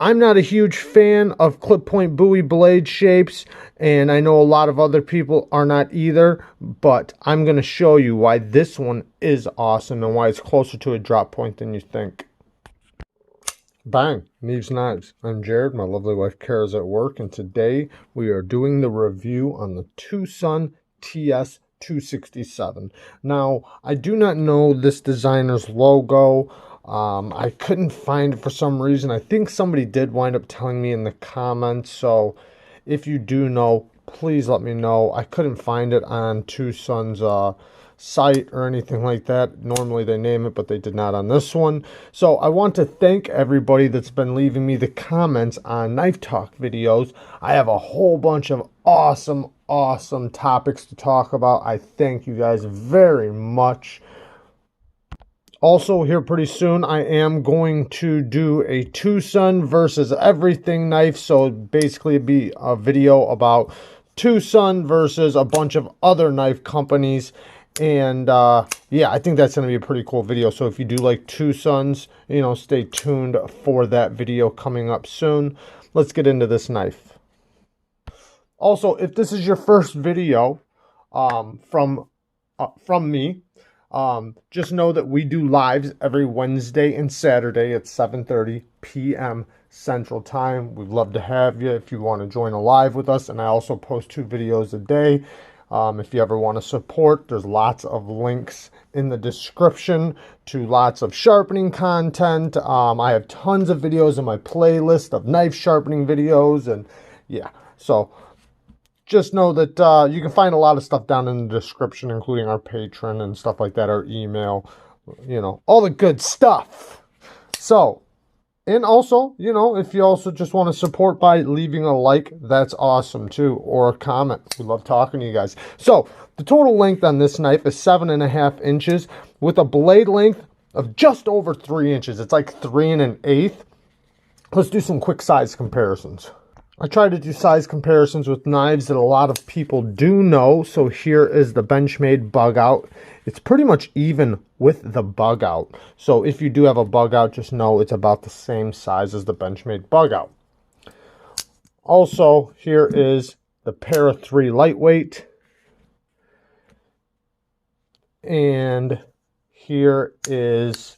I'm not a huge fan of clip point buoy blade shapes, and I know a lot of other people are not either, but I'm going to show you why this one is awesome and why it's closer to a drop point than you think. Bang! Neeves Knives. I'm Jared, my lovely wife Kara's at work, and today we are doing the review on the Twosun Ts267. Now, I do not know this designer's logo. I couldn't find it for some reason. I think somebody did wind up telling me in the comments, so if you do know, please let me know. I couldn't find it on Twosun's site or anything like that. Normally they name it, but they did not on this one. So I want to thank everybody that's been leaving me the comments on Knife Talk videos. I have a whole bunch of awesome topics to talk about. I thank you guys very much. Also, here pretty soon, I am going to do a Twosun versus everything knife. So basically it'd be a video about Twosun versus a bunch of other knife companies. And yeah, I think that's going to be a pretty cool video. So if you do like Twosuns, you know, stay tuned for that video coming up soon. Let's get into this knife. Also, if this is your first video from me, just know that we do lives every Wednesday and Saturday at 7:30 p.m. Central Time. We'd love to have you if you want to join a live with us. And I also post 2 videos a day. If you ever want to support, there's lots of links in the description to lots of sharpening content. I have tons of videos in my playlist of knife sharpening videos. And yeah, so just know that you can find a lot of stuff down in the description, including our Patreon and stuff like that, our email, you know, all the good stuff. So, and also, you know, if you also just want to support by leaving a like, that's awesome too, or a comment. We love talking to you guys. So, the total length on this knife is 7.5 inches with a blade length of just over 3 inches. It's like 3 1/8. Let's do some quick size comparisons. I try to do size comparisons with knives that a lot of people do know. So here is the Benchmade bug out. It's pretty much even with the bug out. So if you do have a bug out, just know it's about the same size as the Benchmade bug out. Also, here is the Para 3 lightweight. And here is,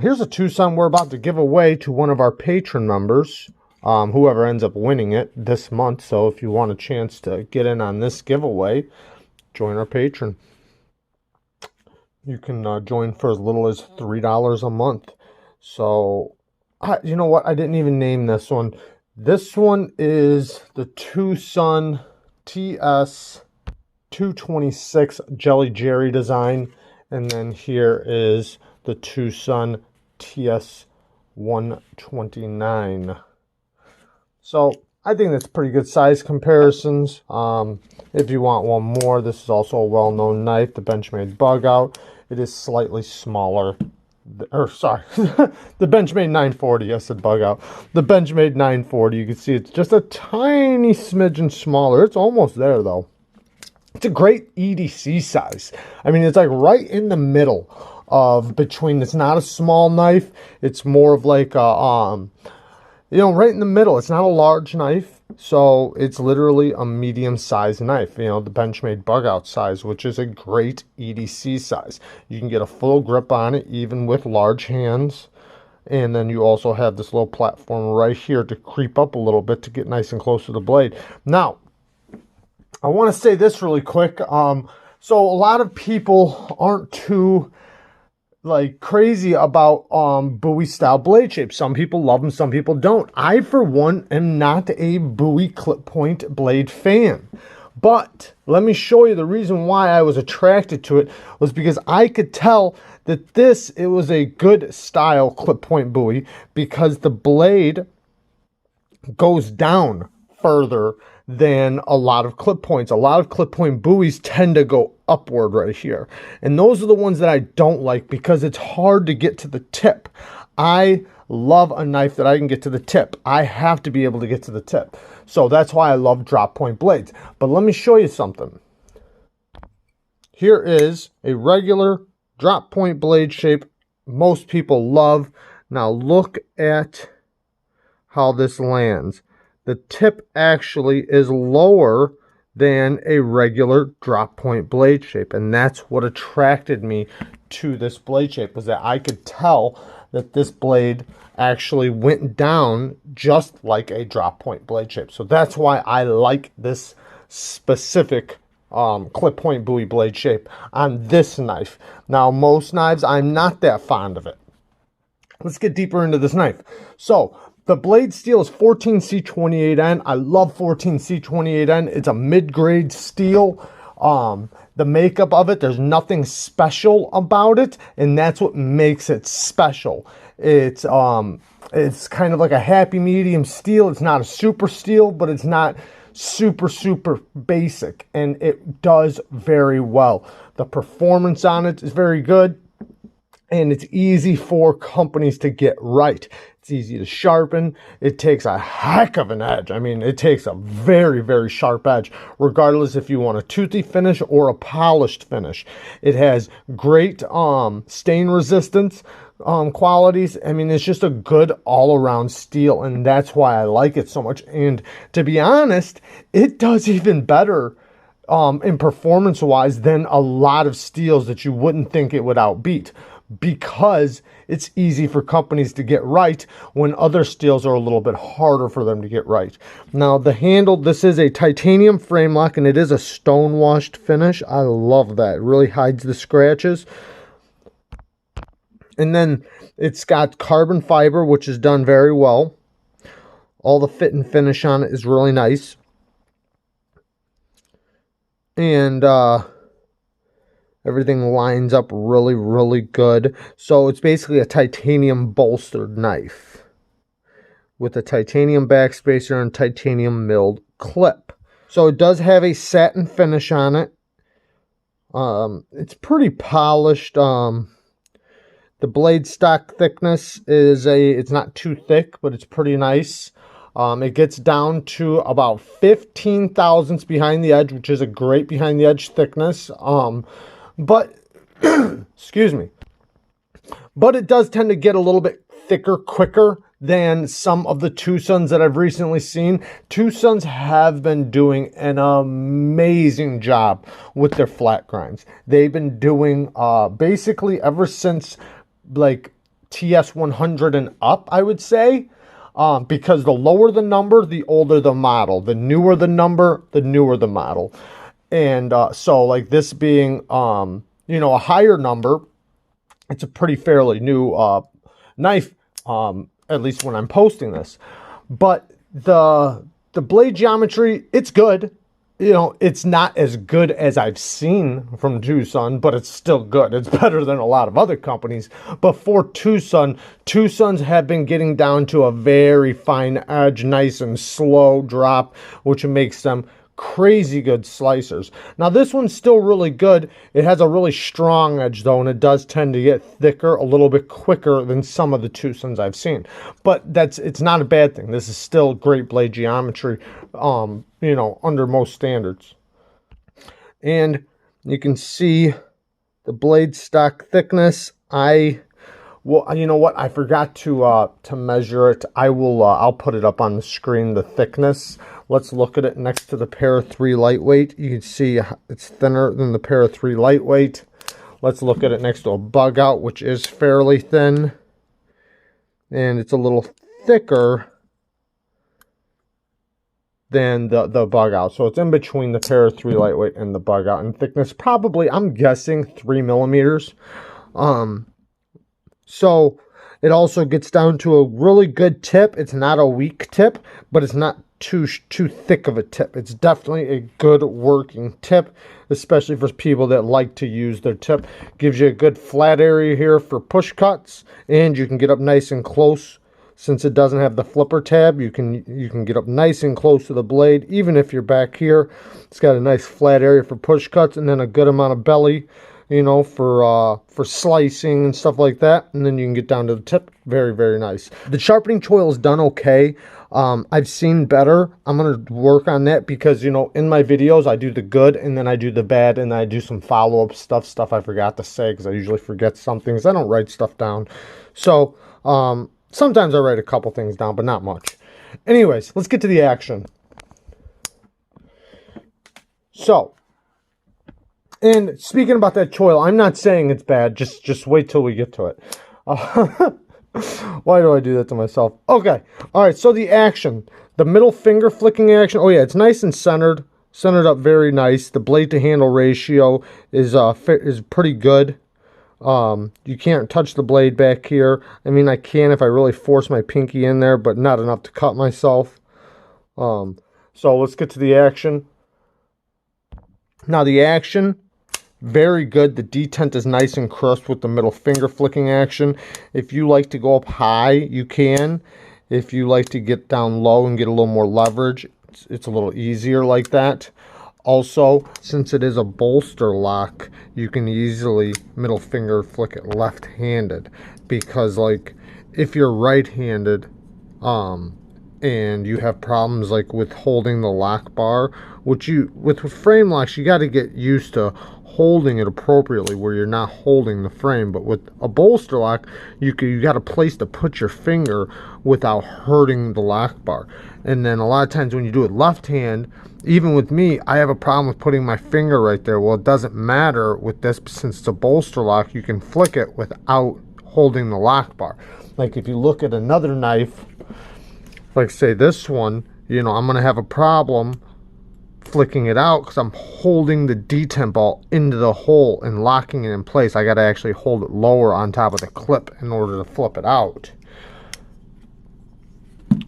here's a Twosun we're about to give away to one of our patron members. Whoever ends up winning it this month. So if you want a chance to get in on this giveaway, join our Patreon. You can join for as little as $3 a month. So, you know what? I didn't even name this one. This one is the Twosun Ts226 Jelly Jerry design. And then here is the Twosun TS129. So I think that's pretty good size comparisons. If you want one more, this is also a well-known knife, the Benchmade bug out. It is slightly smaller, or sorry, the Benchmade 940. I said bug out. The Benchmade 940. You can see it's just a tiny smidgen smaller. It's almost there though. It's a great EDC size. I mean, it's like right in the middle of between. It's not a small knife. It's more of like a you know, right in the middle. It's not a large knife, so it's literally a medium-sized knife. You know, the Benchmade bug-out size, which is a great EDC size. You can get a full grip on it, even with large hands. And then you also have this little platform right here to creep up a little bit to get nice and close to the blade. Now, I want to say this really quick. So a lot of people aren't too like crazy about buoy style blade shapes. Some people love them, some people don't. I for one am not a buoy clip point blade fan, but let me show you the reason why I was attracted to it was because I could tell that it was a good style clip point buoy because the blade goes down further than a lot of clip points. A lot of clip point buoys tend to go upward right here. And those are the ones that I don't like because it's hard to get to the tip. I love a knife that I can get to the tip. I have to be able to get to the tip. So that's why I love drop point blades. But let me show you something. Here is a regular drop point blade shape most people love. Now look at how this lands. The tip actually is lower than a regular drop point blade shape, and that's what attracted me to this blade shape, was that I could tell that this blade actually went down just like a drop point blade shape. So that's why I like this specific clip point buoy blade shape on this knife. Now, most knives, I'm not that fond of it. Let's get deeper into this knife. So the blade steel is 14C28N. I love 14C28N. It's a mid-grade steel. The makeup of it, there's nothing special about it, and that's what makes it special. It's kind of like a happy medium steel. It's not a super steel, but it's not super basic, and it does very well. The performance on it is very good, and it's easy for companies to get right. It's easy to sharpen. It takes a heck of an edge. I mean, it takes a very sharp edge, regardless if you want a toothy finish or a polished finish. It has great stain resistance qualities. I mean, it's just a good all-around steel, and that's why I like it so much. And to be honest, it does even better in performance-wise than a lot of steels that you wouldn't think it would outbeat, because it's easy for companies to get right when other steels are a little bit harder for them to get right. Now, the handle, this is a titanium frame lock, and it is a stone-washed finish. I love that. It really hides the scratches. And then it's got carbon fiber, which is done very well. All the fit and finish on it is really nice. And everything lines up really good. So it's basically a titanium bolstered knife with a titanium backspacer and titanium milled clip. So it does have a satin finish on it. It's pretty polished. The blade stock thickness is it's not too thick, but it's pretty nice. It gets down to about 15 thousandths behind the edge, which is a great behind the edge thickness. But, excuse me, but it does tend to get a little bit thicker quicker than some of the Twosuns that I've recently seen. Twosuns have been doing an amazing job with their flat grinds. They've been doing basically ever since like TS100 and up, I would say. Because the lower the number, the older the model. The newer the number, the newer the model. And so like this being, you know, a higher number, it's a pretty fairly new knife, at least when I'm posting this. But the blade geometry, it's good. You know, it's not as good as I've seen from Twosun, but it's still good. It's better than a lot of other companies. But for Twosuns have been getting down to a very fine edge, nice and slow drop, which makes them crazy good slicers. Now this one's still really good. It has a really strong edge though, and it does tend to get thicker a little bit quicker than some of the Twosuns I've seen. But it's not a bad thing. This is still great blade geometry, you know, under most standards. And you can see the blade stock thickness. Well, you know what? I forgot to measure it. I'll put it up on the screen, the thickness. Let's look at it next to the Para 3 lightweight. You can see it's thinner than the Para 3 lightweight. Let's look at it next to a bug out, which is fairly thin. And it's a little thicker than the bug out. So it's in between the Para 3 lightweight and the bug out in thickness. Probably, I'm guessing 3 millimeters. So it also gets down to a really good tip. It's not a weak tip, but it's not too thick of a tip. It's definitely a good working tip, especially for people that like to use their tip. Gives you a good flat area here for push cuts, and you can get up nice and close. Since it doesn't have the flipper tab, you can get up nice and close to the blade, even if you're back here. It's got a nice flat area for push cuts, and then a good amount of belly, you know, for slicing and stuff like that. And then you can get down to the tip. Very nice. The sharpening choil is done okay. I've seen better. I'm going to work on that because, you know, in my videos, I do the good and then I do the bad and I do some follow-up stuff I forgot to say because I usually forget some things. I don't write stuff down. So, sometimes I write a couple things down, but not much. Anyways, let's get to the action. So, and speaking about that choil, I'm not saying it's bad. Just wait till we get to it. Why do I do that to myself? Okay. All right. So the action, the middle finger flicking action. Oh yeah, it's nice and centered up very nice. The blade to handle ratio is pretty good. You can't touch the blade back here. I mean, I can if I really force my pinky in there, but not enough to cut myself. So let's get to the action. Now the action, very good. The detent is nice and crisp with the middle finger flicking action. If you like to go up high, you can. If you like to get down low and get a little more leverage, it's a little easier like that. Also, since it is a bolster lock, you can easily middle finger flick it left-handed, because like if you're right-handed and you have problems like with holding the lock bar, with frame locks, you got to get used to holding it appropriately where you're not holding the frame. But with a bolster lock, you got a place to put your finger without hurting the lock bar. And then a lot of times when you do it left hand, even with me, I have a problem with putting my finger right there. Well, it doesn't matter with this, since it's a bolster lock, you can flick it without holding the lock bar. Like if you look at another knife, like say this one, you know, I'm going to have a problem flicking it out because I'm holding the detent ball into the hole and locking it in place. I got to actually hold it lower on top of the clip in order to flip it out.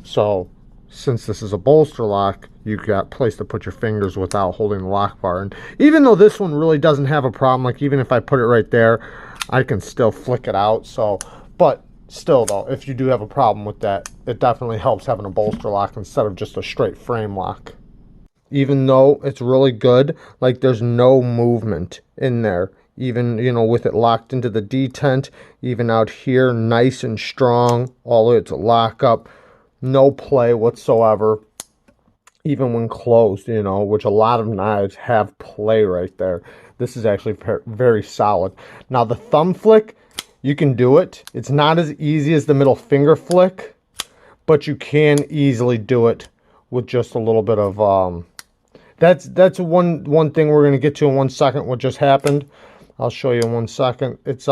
So since this is a bolster lock, you got a place to put your fingers without holding the lock bar. And even though this one really doesn't have a problem, like even if I put it right there, I can still flick it out. So, but still though, if you do have a problem with that, it definitely helps having a bolster lock instead of just a straight frame lock. Even though it's really good, like there's no movement in there. Even, you know, with it locked into the detent, even out here, nice and strong, all the way to lock up, no play whatsoever. Even when closed, you know, which a lot of knives have play right there. This is actually very solid. Now the thumb flick, you can do it. It's not as easy as the middle finger flick, but you can easily do it with just a little bit of that's one thing we're going to get to in 1 second, what just happened. I'll show you in 1 second. It's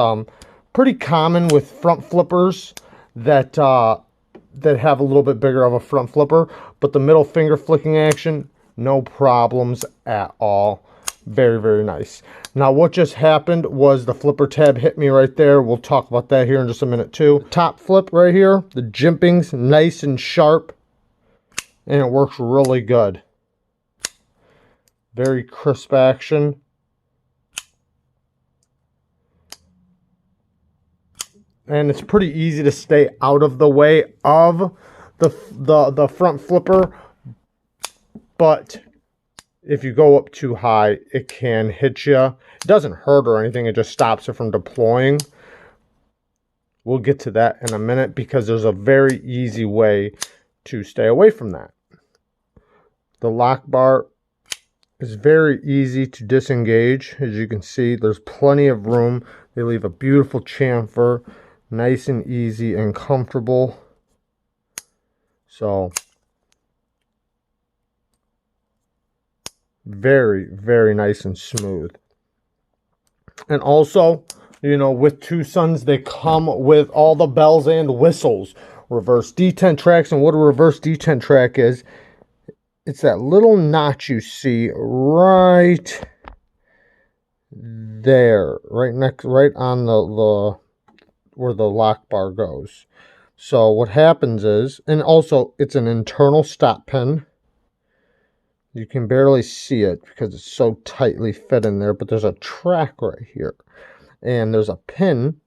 pretty common with front flippers that have a little bit bigger of a front flipper, but the middle finger flicking action, no problems at all. Very, very nice. Now what just happened was the flipper tab hit me right there. We'll talk about that here in just a minute too. Top flip right here, the jimping's nice and sharp, and it works really good. Very crisp action. And it's pretty easy to stay out of the way of the front flipper, but if you go up too high, it can hit you. It doesn't hurt or anything, it just stops it from deploying. We'll get to that in a minute because there's a very easy way to stay away from that. The lock bar is very easy to disengage. As you can see, there's plenty of room. They leave a beautiful chamfer, nice and easy and comfortable. So very, very nice and smooth. And also, you know, with Twosuns, they come with all the bells and whistles. Reverse detent tracks, and what a reverse detent track is, it's that little notch you see right there, right on the where the lock bar goes. So what happens is, and also it's an internal stop pin. You can barely see it because it's so tightly fit in there, but there's a track right here. And there's a pin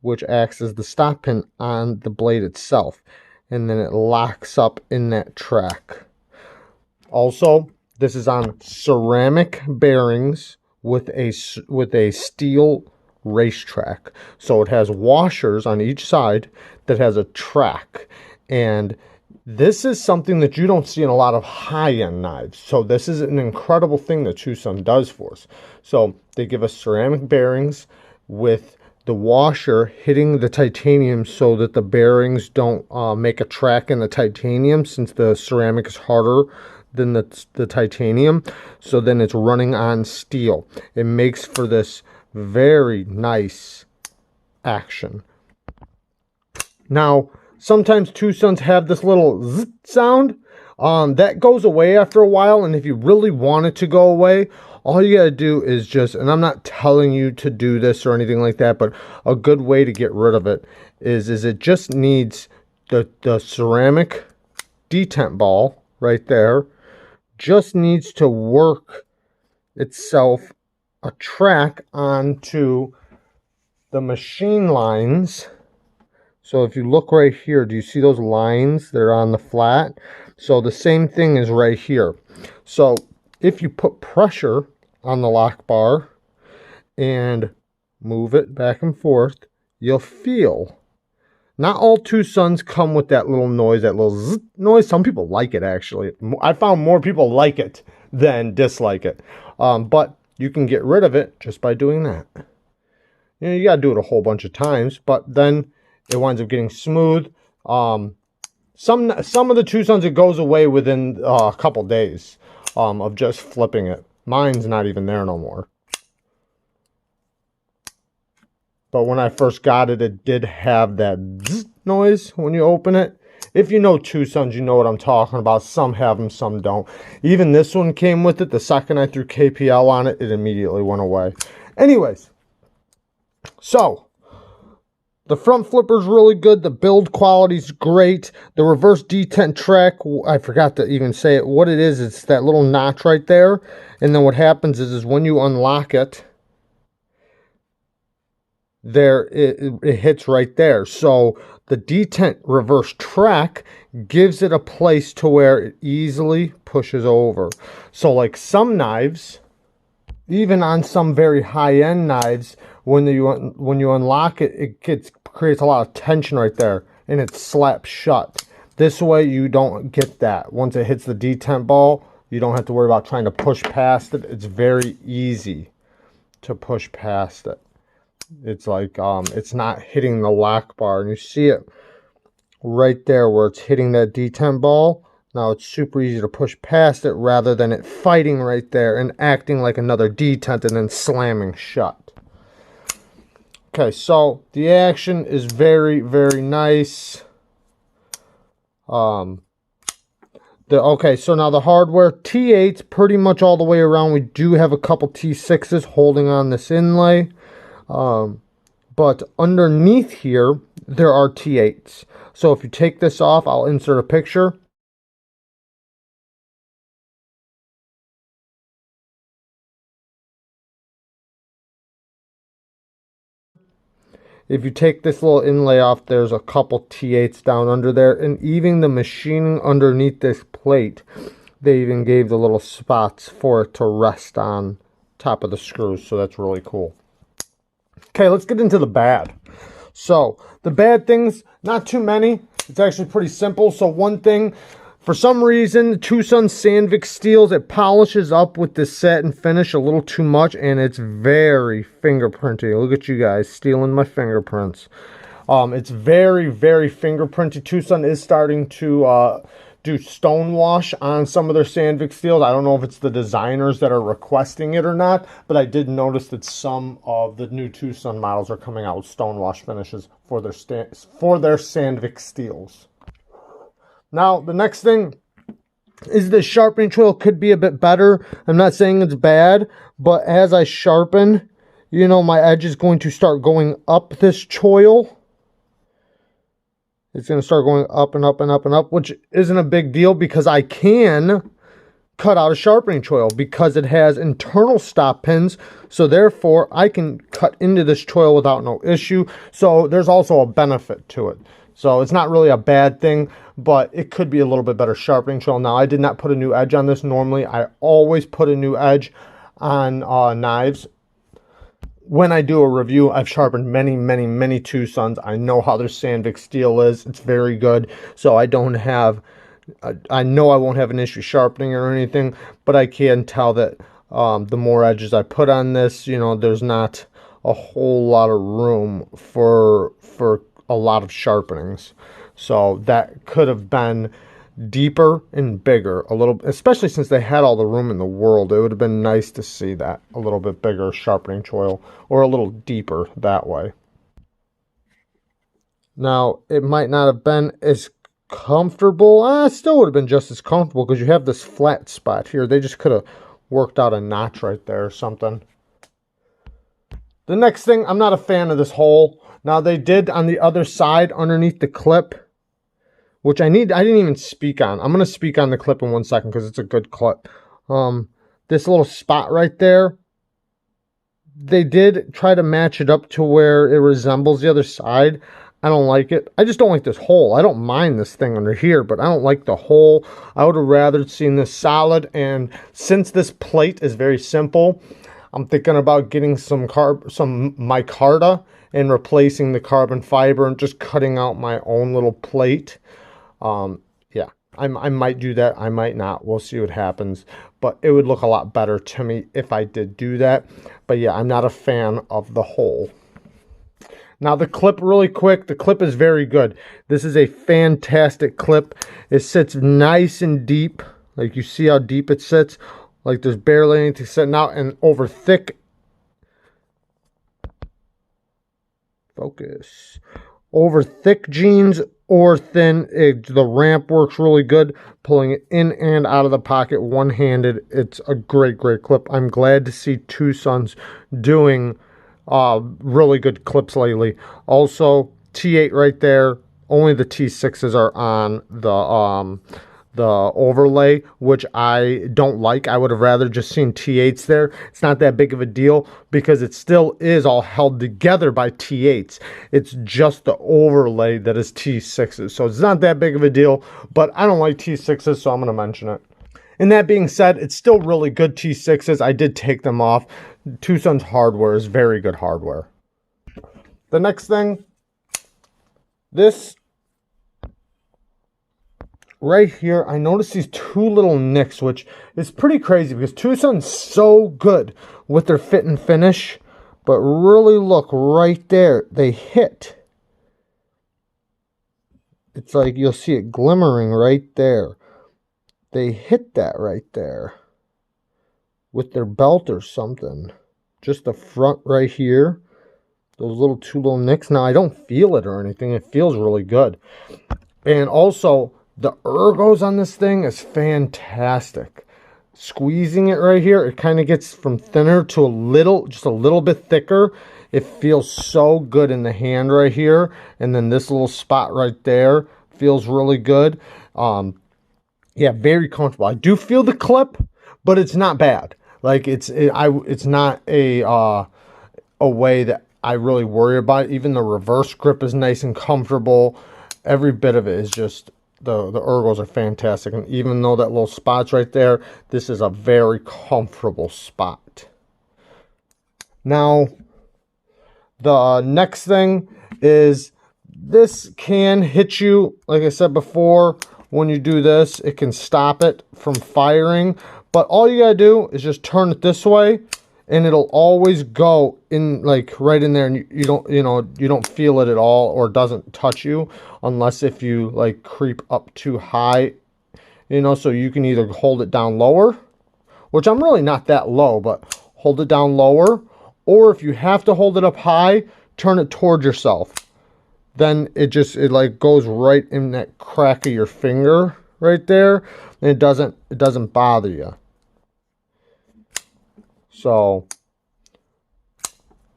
which acts as the stop pin on the blade itself. And then it locks up in that track. Also, this is on ceramic bearings with a steel racetrack. So it has washers on each side that has a track. And this is something that you don't see in a lot of high-end knives. So this is an incredible thing that Twosun does for us. So they give us ceramic bearings with the washer hitting the titanium so that the bearings don't make a track in the titanium, since the ceramic is harder than the titanium. So then it's running on steel. It makes for this very nice action. Now, sometimes Twosuns have this little zzz sound. That goes away after a while, and if you really want it to go away, all you gotta do is just, and I'm not telling you to do this or anything like that, but a good way to get rid of it is it just needs the ceramic detent ball right there, just needs to work itself a track onto the machine lines. So if you look right here, do you see those lines? They're on the flat. So the same thing is right here. So if you put pressure on the lock bar and move it back and forth, you'll feel. Not all Twosuns come with that little noise, that little zzz noise. Some people like it, actually. I found more people like it than dislike it. But you can get rid of it just by doing that. You know, you got to do it a whole bunch of times, but then it winds up getting smooth. Some of the Twosuns, it goes away within a couple days of just flipping it. Mine's not even there no more. But when I first got it, it did have that zzz noise when you open it. If you know Twosuns, you know what I'm talking about. Some have them, some don't. Even this one came with it. The second I threw KPL on it, it immediately went away. Anyways, so the front flipper's really good. The build quality's great. The reverse detent track, I forgot to even say it. What it is, it's that little notch right there. And then what happens is when you unlock it, there it hits right there. So the detent reverse track gives it a place to where it easily pushes over. So like some knives, even on some very high-end knives, when you unlock it, it creates a lot of tension right there, and it slaps shut. This way you don't get that. Once it hits the detent ball, you don't have to worry about trying to push past it. It's very easy to push past it. It's like it's not hitting the lock bar, and you see it right there where it's hitting that detent ball. Now it's super easy to push past it rather than it fighting right there and acting like another detent and then slamming shut. Okay, so the action is very, very nice. Okay, so now the hardware, T8s pretty much all the way around. We do have a couple T6s holding on this inlay. But underneath here, there are T8s. So if you take this off, I'll insert a picture. If you take this little inlay off, there's a couple T8s down under there. And even the machining underneath this plate, they even gave the little spots for it to rest on top of the screws. So that's really cool. Okay, let's get into the bad. So the bad things, not too many. It's actually pretty simple. So one thing, for some reason, Twosun Sandvik steels, it polishes up with this satin finish a little too much, and it's very fingerprinty. Look at you guys stealing my fingerprints. It's very, very fingerprinty. Twosun is starting to do stone wash on some of their Sandvik steels. I don't know if it's the designers that are requesting it or not, but I did notice that some of the new Twosun models are coming out with stone wash finishes for their Sandvik steels. Now, the next thing is the sharpening choil could be a bit better. I'm not saying it's bad, but as I sharpen, you know, my edge is going to start going up this choil. It's going to start going up and up and up and up, which isn't a big deal because I can cut out a sharpening choil because it has internal stop pins. So therefore, I can cut into this choil without no issue. So there's also a benefit to it. So it's not really a bad thing, but it could be a little bit better sharpening choil. Now, I did not put a new edge on this. Normally, I always put a new edge on knives. When I do a review, I've sharpened many, many, many Twosuns. I know how their Sandvik steel is. It's very good. So I don't have, I know I won't have an issue sharpening or anything, but I can tell that the more edges I put on this, you know, there's not a whole lot of room for a lot of sharpenings. So that could have been deeper and bigger a little, especially since they had all the room in the world. It would have been nice to see that a little bit bigger sharpening choil, or a little deeper that way. Now, it might not have been as comfortable. It still would have been just as comfortable because you have this flat spot here. They just could have worked out a notch right there or something. The next thing, I'm not a fan of this hole. Now, they did on the other side underneath the clip, which I didn't even speak on. I'm going to speak on the clip in 1 second because it's a good clip. This little spot right there, they did try to match it up to where it resembles the other side. I don't like it. I just don't like this hole. I don't mind this thing under here, but I don't like the hole. I would have rather seen this solid, and since this plate is very simple, I'm thinking about getting some micarta and replacing the carbon fiber and just cutting out my own little plate. Yeah, I might do that. I might not. We'll see what happens. But it would look a lot better to me if I did do that. But yeah, I'm not a fan of the hole. Now the clip, really quick, the clip is very good. This is a fantastic clip. It sits nice and deep. Like, you see how deep it sits? Like, there's barely anything sitting out, and over thick. Focus. Over thick jeans or thin, the ramp works really good. Pulling it in and out of the pocket one-handed. It's a great, great clip. I'm glad to see Twosun's doing really good clips lately. Also, T8 right there. Only the T6s are on the overlay, which I don't like. I would have rather just seen T8s there. It's not that big of a deal because it still is all held together by T8s. It's just the overlay that is T6s. So it's not that big of a deal, but I don't like T6s, so I'm going to mention it. And that being said, it's still really good T6s. I did take them off. Twosun's hardware is very good hardware. The next thing, this right here, I noticed these two little nicks, which is pretty crazy because Twosun's so good with their fit and finish. But really look right there, they hit. It's like you'll see it glimmering right there. They hit that right there with their belt or something. Just the front right here. Those two little nicks. Now, I don't feel it or anything. It feels really good. And also, the ergos on this thing is fantastic. Squeezing it right here, it kind of gets from thinner to just a little bit thicker. It feels so good in the hand right here. And then this little spot right there feels really good. Yeah, very comfortable. I do feel the clip, but it's not bad. Like, it's not a way that I really worry about. Even the reverse grip is nice and comfortable. Every bit of it is just, the ergos are fantastic. And even though that little spot's right there, this is a very comfortable spot. Now, the next thing is this can hit you, like I said before. When you do this, it can stop it from firing. But all you gotta do is just turn it this way, and it'll always go in, like, right in there, and you don't feel it at all, or it doesn't touch you, unless if you like creep up too high, so you can either hold it down lower, which I'm really not that low, but hold it down lower, or if you have to hold it up high, turn it towards yourself. Then it like goes right in that crack of your finger right there, and it doesn't bother you. So,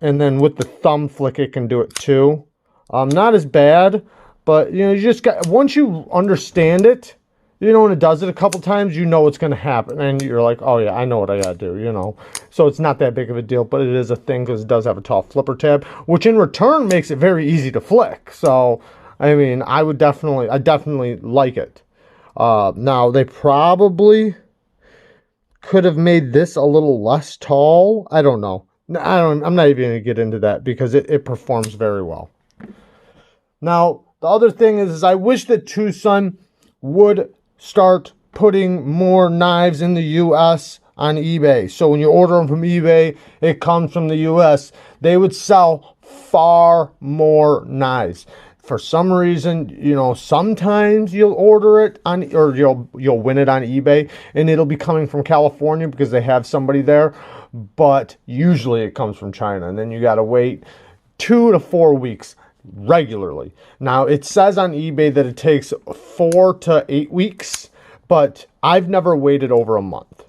and then with the thumb flick, it can do it too. Not as bad, but you just got, once you understand it, when it does it a couple times, what's going to happen, and you're like, oh yeah, I know what I got to do, So it's not that big of a deal, but it is a thing because it does have a tall flipper tab, which in return makes it very easy to flick. So, I mean, I definitely like it. Now, they probably could have made this a little less tall. I don't know. I'm not even going to get into that because it performs very well. Now, the other thing is I wish that Twosun would start putting more knives in the US on eBay. So when you order them from eBay, it comes from the US. They would sell far more knives. For some reason, you know, sometimes you'll order it on, or you'll win it on eBay, and it'll be coming from California because they have somebody there. But usually it comes from China, and then you got to wait 2 to 4 weeks regularly. Now, it says on eBay that it takes 4 to 8 weeks, but I've never waited over a month.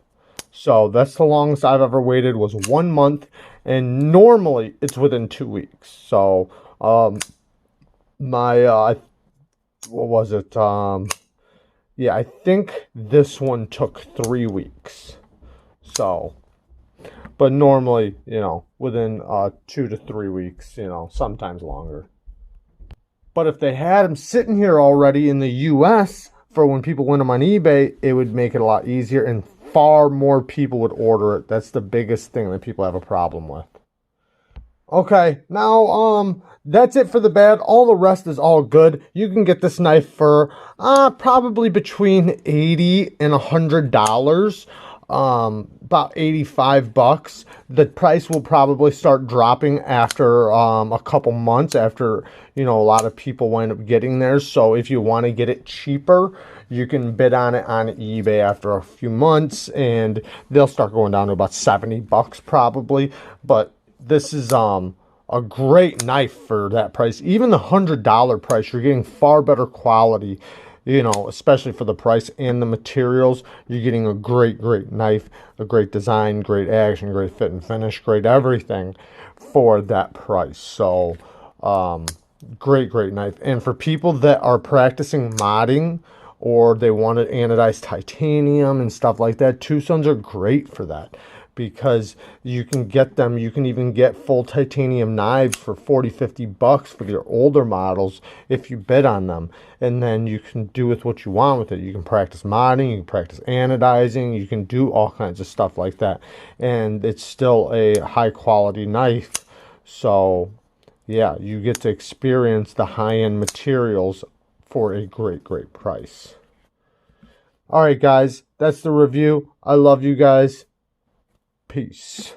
So that's the longest I've ever waited, was 1 month, and normally it's within 2 weeks. So what was it? Yeah, I think this one took 3 weeks. So, but normally, you know, within 2 to 3 weeks, you know, sometimes longer. But if they had them sitting here already in the US for when people win them on eBay, it would make it a lot easier, and far more people would order it. That's the biggest thing that people have a problem with. Okay, now that's it for the bad. All the rest is all good. You can get this knife for probably between $80 and $100. About 85 bucks. The price will probably start dropping after a couple months, after, you know, a lot of people wind up getting theirs. So if you want to get it cheaper, you can bid on it on eBay after a few months, and they'll start going down to about 70 bucks probably. But this is a great knife for that price. Even the $100 price, you're getting far better quality, you know, especially for the price and the materials. You're getting a great knife, a great design, great action, great fit and finish, great everything for that price. So great knife. And for people that are practicing modding, or they want to anodize titanium and stuff like that, Twosuns are great for that, because you can get them, you can even get full titanium knives for 40-50 bucks for your older models if you bid on them. And then you can do with what you want with it. You can practice modding, you can practice anodizing, you can do all kinds of stuff like that, and it's still a high quality knife. So yeah, you get to experience the high-end materials for a great price. All right, guys, that's the review. I love you guys. Peace.